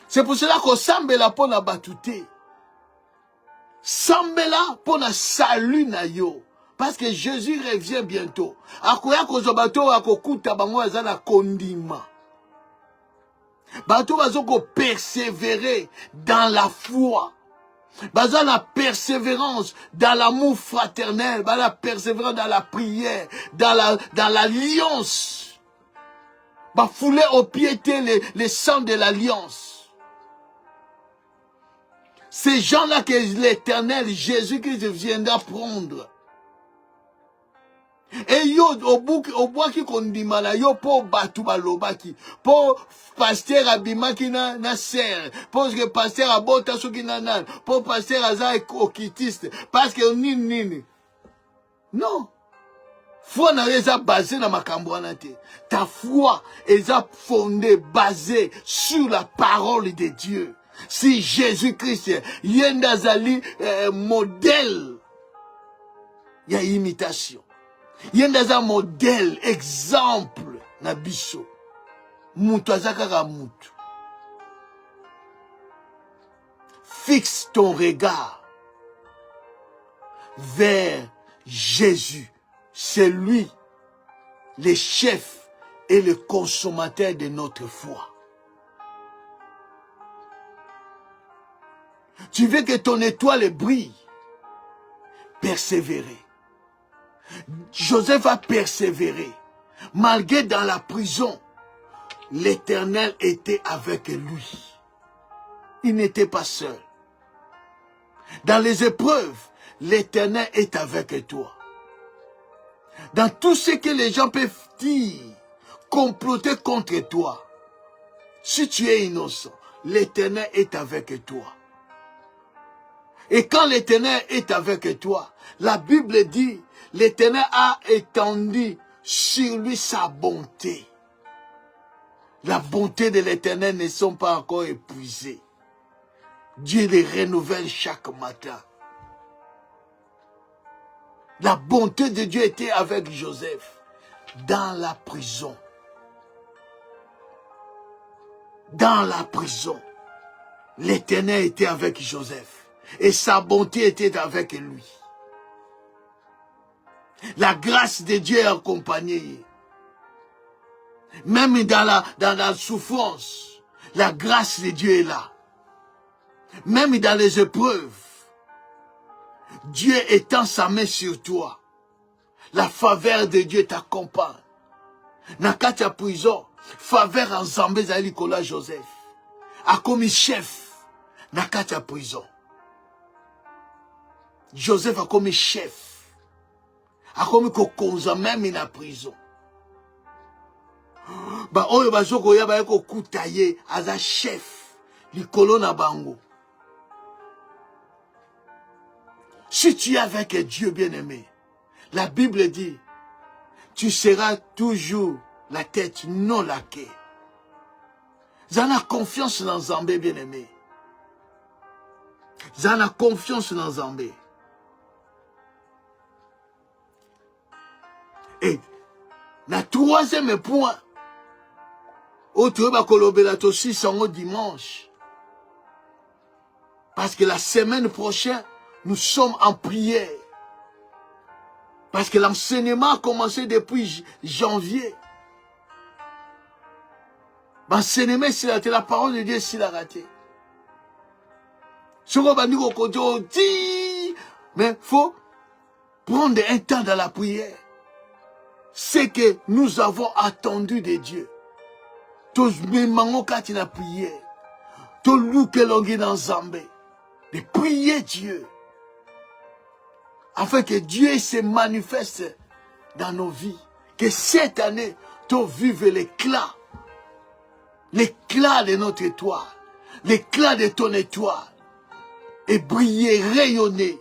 C'est pour cela qu'on sambela pour la batute. Sambela pour la salut na yo. Parce que Jésus revient bientôt. Akoya kozobato akokuta bango azana kondima. Bato bazo ko persévérer dans la foi. Bazo la persévérance dans l'amour fraternel, bazo la persévérance dans la prière, dans l'alliance. Ba fouler au pied les sangs de l'alliance. Ces gens-là que l'Éternel, Jésus-Christ viendra prendre. Et yo, au bois qui condima là, yo, pour batu balobaki, pour pasteur abimaki na serre, pour que pasteur abota souki nanan, pour pasteur aza okitiste, parce que nini. Non. Foi n'a pas basé dans ma cambouanate. Ta foi est fondée, basée sur la parole de Dieu. Si Jésus-Christ yendazali modèle, il y a imitation. Yendaza modèle, exemple na biso. Mutu azakaka mutu. Fixe ton regard vers Jésus. C'est lui, le chef et le consommateur de notre foi. Tu veux que ton étoile brille. Persévérer. Joseph a persévéré. Malgré dans la prison, l'Éternel était avec lui. Il n'était pas seul. Dans les épreuves, l'Éternel est avec toi. Dans tout ce que les gens peuvent dire, comploter contre toi, si tu es innocent, l'Éternel est avec toi. Et quand l'Éternel est avec toi, la Bible dit, l'Éternel a étendu sur lui sa bonté. La bonté de l'Éternel ne sont pas encore épuisées. Dieu les renouvelle chaque matin. La bonté de Dieu était avec Joseph dans la prison. Dans la prison, l'Éternel était avec Joseph. Et sa bonté était avec lui. La grâce de Dieu est accompagnée. Même dans la souffrance, la grâce de Dieu est là. Même dans les épreuves, Dieu étend sa main sur toi. La faveur de Dieu t'accompagne. Nakatia prison, faveur en Zambé Zalikola Joseph. A commis chef, Nakatia prison. Joseph a commis chef. A commis kokonza même in prison. Ba oyo bazoko ya ba ko kutaye aza chef likolo na bango. Si tu es avec Dieu bien-aimé, la Bible dit, tu seras toujours la tête, non la queue. Zana confiance dans Zambé, bien-aimé. Zana confiance dans Zambé. Et, le troisième point, autre bakolobela aussi son dimanche. Parce que la semaine prochaine, nous sommes en prière. Parce que l'enseignement a commencé depuis janvier. L'enseignement, c'est la parole de Dieu, s'il a raté. Mais il faut prendre un temps dans la prière. C'est que nous avons attendu de Dieu. Tous mes mamans quand il a prié. Tout loup que l'on est dans Zambé. De prier Dieu. Afin que Dieu se manifeste dans nos vies. Que cette année, tu vives l'éclat. L'éclat de notre étoile. L'éclat de ton étoile. Et briller, rayonner.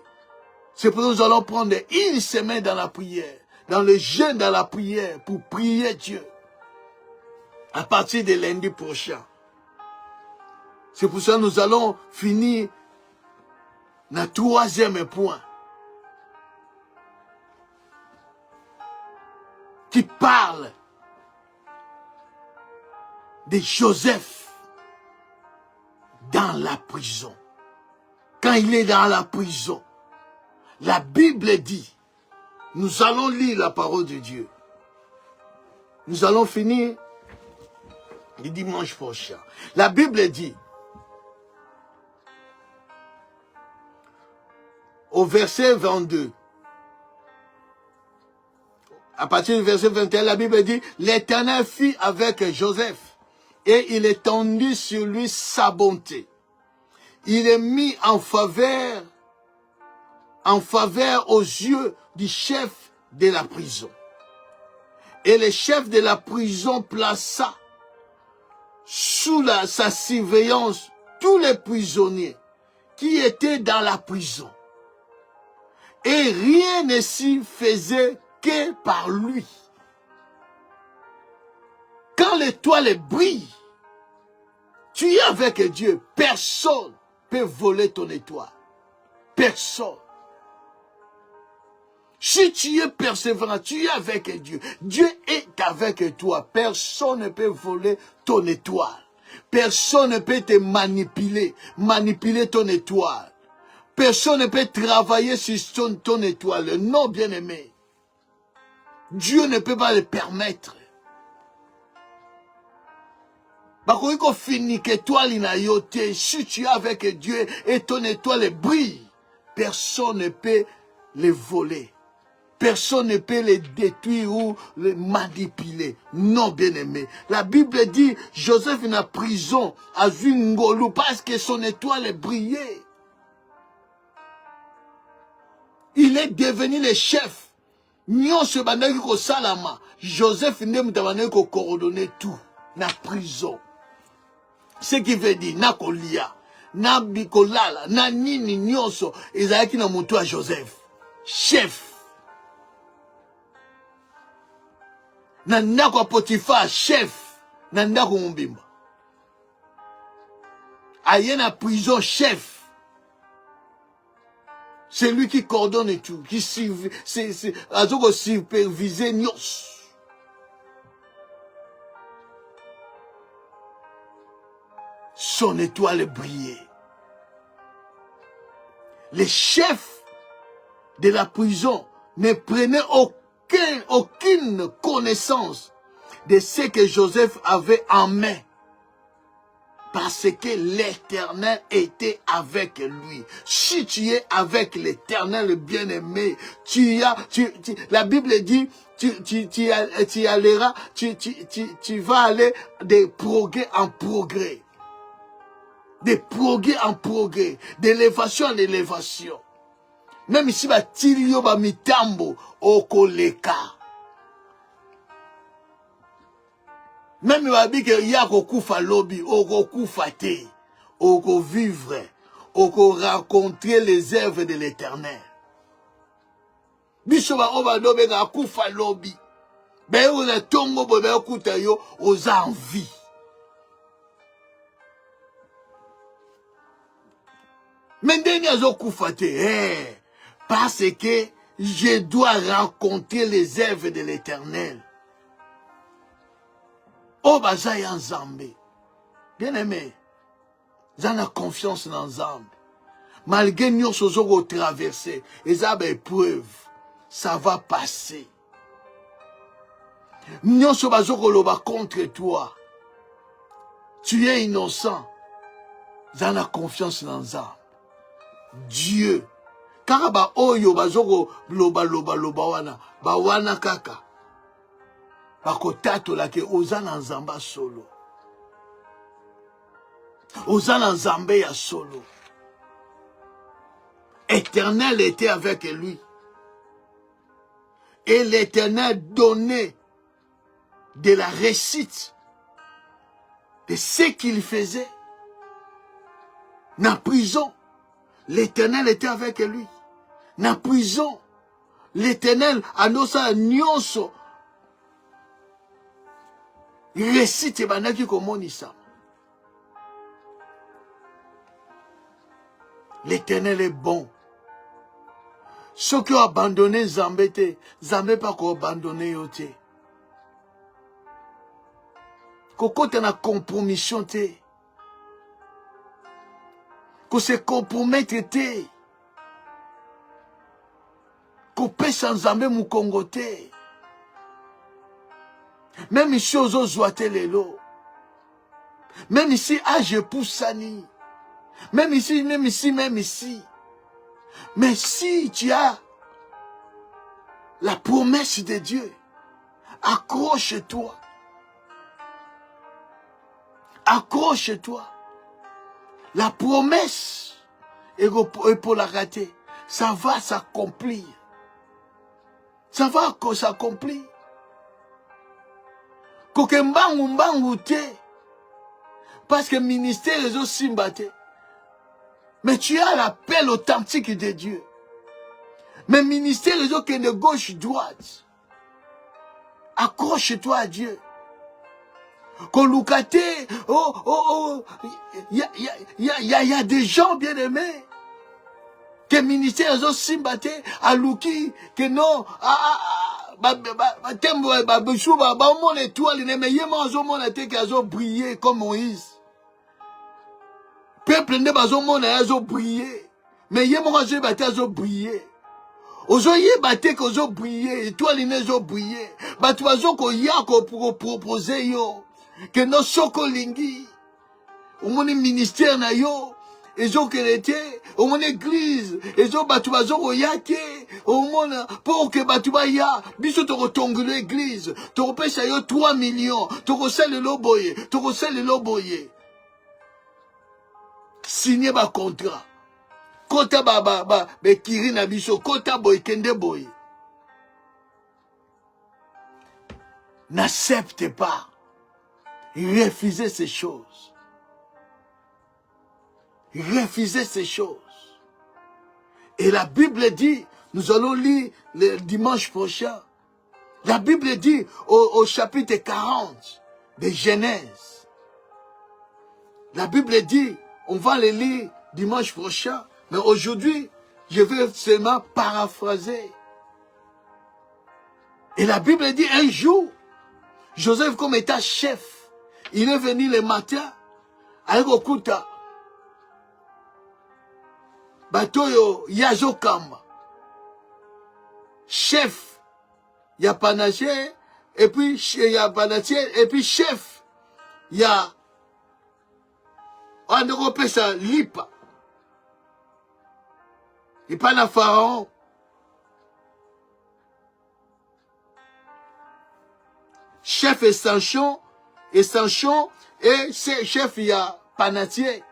C'est pour ça que nous allons prendre une semaine dans la prière. Dans le jeûne, dans la prière. Pour prier Dieu. À partir de lundi prochain. C'est pour ça que nous allons finir le troisième point. Qui parle de Joseph dans la prison. Quand il est dans la prison, la Bible dit, nous allons lire la parole de Dieu. Nous allons finir le dimanche prochain. La Bible dit, au verset 22, à partir du verset 21, la Bible dit, l'Éternel fit avec Joseph et il étendit sur lui sa bonté. Il est mis en faveur aux yeux du chef de la prison. Et le chef de la prison plaça sous sa surveillance tous les prisonniers qui étaient dans la prison. Et rien ne s'y faisait que par lui. Quand l'étoile brille, tu es avec Dieu. Personne ne peut voler ton étoile. Personne. Si tu es persévérant, tu es avec Dieu. Dieu est avec toi. Personne ne peut voler ton étoile. Personne ne peut te manipuler ton étoile. Personne ne peut travailler sur ton étoile. Non, bien-aimé. Dieu ne peut pas le permettre. Si tu es avec Dieu et ton étoile brille, personne ne peut le voler. Personne ne peut le détruire ou le manipuler. Non, bien-aimé. La Bible dit, Joseph est en prison à Zungolu parce que son étoile brillait. Il est devenu le chef. Joseph ne coordonner tout. Na prison. Ce qui veut dire, na kolia, na bikolala, na nini nyonso, ezalaki na moto à Joseph. Chef. Na ndako ya Potiphar, chef. Na ndako mobimba. Aye na prison, chef. C'est lui qui coordonne tout, qui superviser nyos. Son étoile brillait. Les chefs de la prison ne prenaient aucune connaissance de ce que Joseph avait en main. Parce que l'Éternel était avec lui. Si tu es avec l'Éternel bien-aimé, la Bible dit, tu vas aller de progrès en progrès. De progrès en progrès. D'élévation en élévation. Même ici, tilio ba mitambo okoleka. Même si il y a un lobby, on vivre, on rencontrer les œuvres de l'Éternel. Bisoba oba dobe ga kufa lobby. Ben on a tongo bobe okuta yo aux envies. Mais ndenge azokufa te, parce que je dois raconter les œuvres de l'Éternel. Oh baza ya Nzambe. Bien aimé, zana confiance dans Nzambe. Malgré nous sommes traversés, et ça épreuve, ça va passer. Nous sommes contre toi. Tu es innocent. Zana confiance dans Nzambe. Dieu. Car ba oyo bazoko loba wana, ba wana kaka. Ba kotato la ke ozana Nzamba solo. Ozana Nzambe ya solo. Éternel était avec lui. Et l'Éternel donnait de la réussite de ce qu'il faisait. Dans la prison, l'Éternel était avec lui. Dans la prison, l'Éternel annonça nyonso. Réussite et banaki komonisa. L'Éternel est bon. Ceux qui ont abandonné Nzambe te, Nzambe pas qu'on abandonné yo te. Koko te na compromission te. Ko se compromettre te. Ko pesa Nzambe mukongo te. Même ici aux autres lelo. Même ici âge poussani. Même ici. Mais si tu as la promesse de Dieu, accroche-toi. Accroche-toi. La promesse est pour la rater. Ça va s'accomplir. Ça va s'accomplir. Kokembangu te. Parce que le ministère est aussi battu. Mais tu as l'appel authentique de Dieu. Mais le ministère est aussi de gauche-droite. Accroche-toi à Dieu. Kolukate, il y a des gens bien aimés. Que le ministère est aussi battu. À Luki, que non, briller comme Moïse. Peuple ne bazo mona azo briller. Mais yé mon azo baté azo briller. Ozo yé baté ko zo briller, étoile ne zo briller. Batu bazo ko ya ko proposer yo. Que no soko lingi. Au mon ministère na yo. Ezo kelete, au mon église, ezo batu bazo ko yake, au mon pour que batu ba ya, biso to retongue l'église, to repesa yo 3 millions, to ko sel lo boye. Signé ba contrat. Kota be kiri na biso, kota boy kende boy. N'accepte pas. Refusez ces choses. Refusez ces choses. Et la Bible dit, nous allons lire le dimanche prochain. La Bible dit au chapitre 40 de Genèse. La Bible dit, on va le lire dimanche prochain. Mais aujourd'hui, je vais seulement paraphraser. Et la Bible dit, un jour, Joseph comme état chef, il est venu le matin avec Okuta. Batoyo Yazokamba. Chef, il y a Panaché, et puis il y a Panaché, et puis chef, il y a en Europe ça Lipa. Il pas na Pharaon. Chef et Sanchon, et chef il y a Panatier.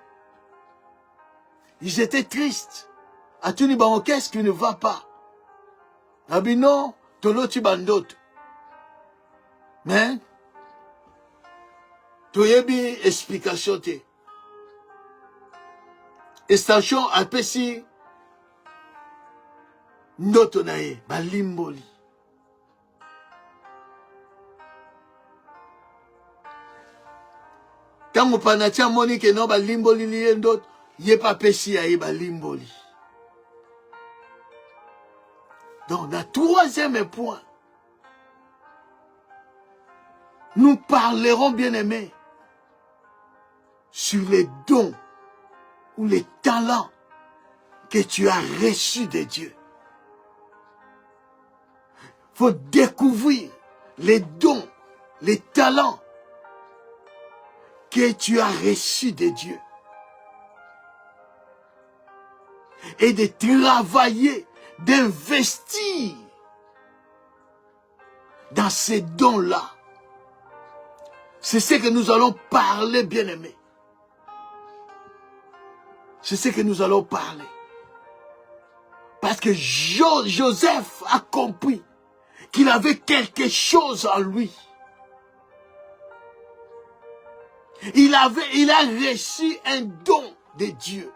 Ils étaient tristes. Atuni bango, qu'est-ce qui ne va pas? Abino, toloti bandot. Mais, toyebi explication te. Extension apesi ndoto nae, balimboli. Tango panatia moni ke no balimboli liye ndoto. Yé pas péché à Iba Limboli. Donc, dans le troisième point, nous parlerons, bien aimés, sur les dons ou les talents que tu as reçus de Dieu. Il faut découvrir les dons, les talents que tu as reçus de Dieu. Et de travailler, d'investir dans ces dons-là. C'est ce que nous allons parler, bien-aimés. C'est ce que nous allons parler. Parce que Joseph a compris qu'il avait quelque chose en lui. Il a reçu un don de Dieu.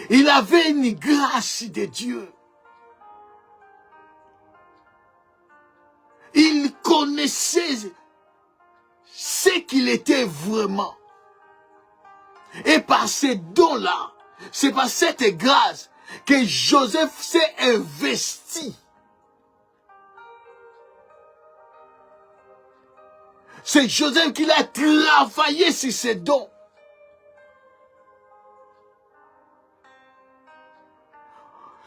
Il avait une grâce de Dieu. Il connaissait ce qu'il était vraiment. Et par ces dons-là, c'est par cette grâce que Joseph s'est investi. C'est Joseph qui a travaillé sur ses dons.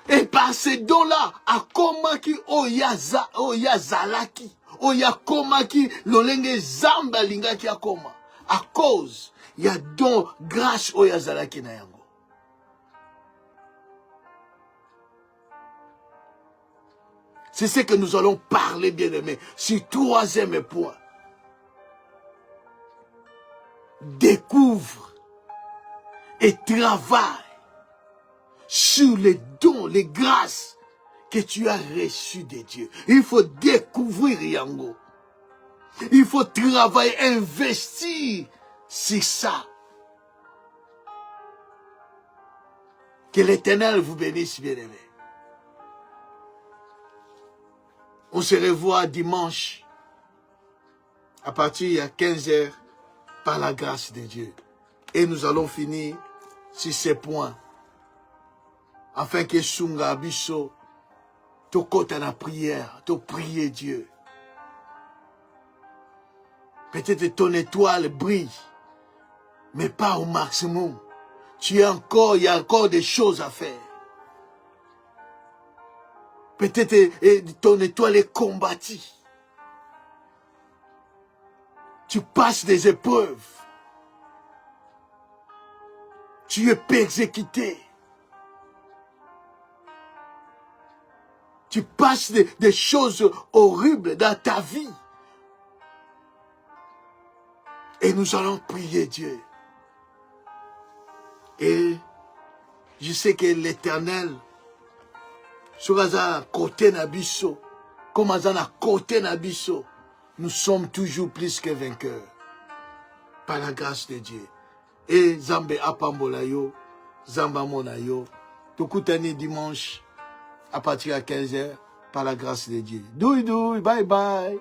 Et par ces dons-là, à comment qui oya zalaki, oya koma qui lolenge zamba linga ki akoma. À cause, il y a don grâce oya zalaki na yango. C'est ce que nous allons parler, bien-aimés, sur troisième point. Découvre et travaille sur les dons, les grâces que tu as reçues de Dieu. Il faut découvrir Yango. Il faut travailler, investir sur ça. Que l'Éternel vous bénisse, bien-aimés. On se revoit dimanche à partir de 15 h par la grâce de Dieu. Et nous allons finir sur ces points. Afin que Sunga Abisso, te côte à la prière, te prier Dieu. Peut-être ton étoile brille, mais pas au maximum. Il y a encore des choses à faire. Peut-être ton étoile est combattue. Tu passes des épreuves. Tu es persécuté. Tu passes des choses horribles dans ta vie. Et nous allons prier Dieu. Et je sais que l'Éternel, sur un côté Nabiso, comme à côté Nabiso, nous sommes toujours plus que vainqueurs. Par la grâce de Dieu. Et Zambe Apambolayo, Zamba Monayo, Tokutani dimanche, à partir de 15 h, par la grâce de Dieu. Douy, bye bye.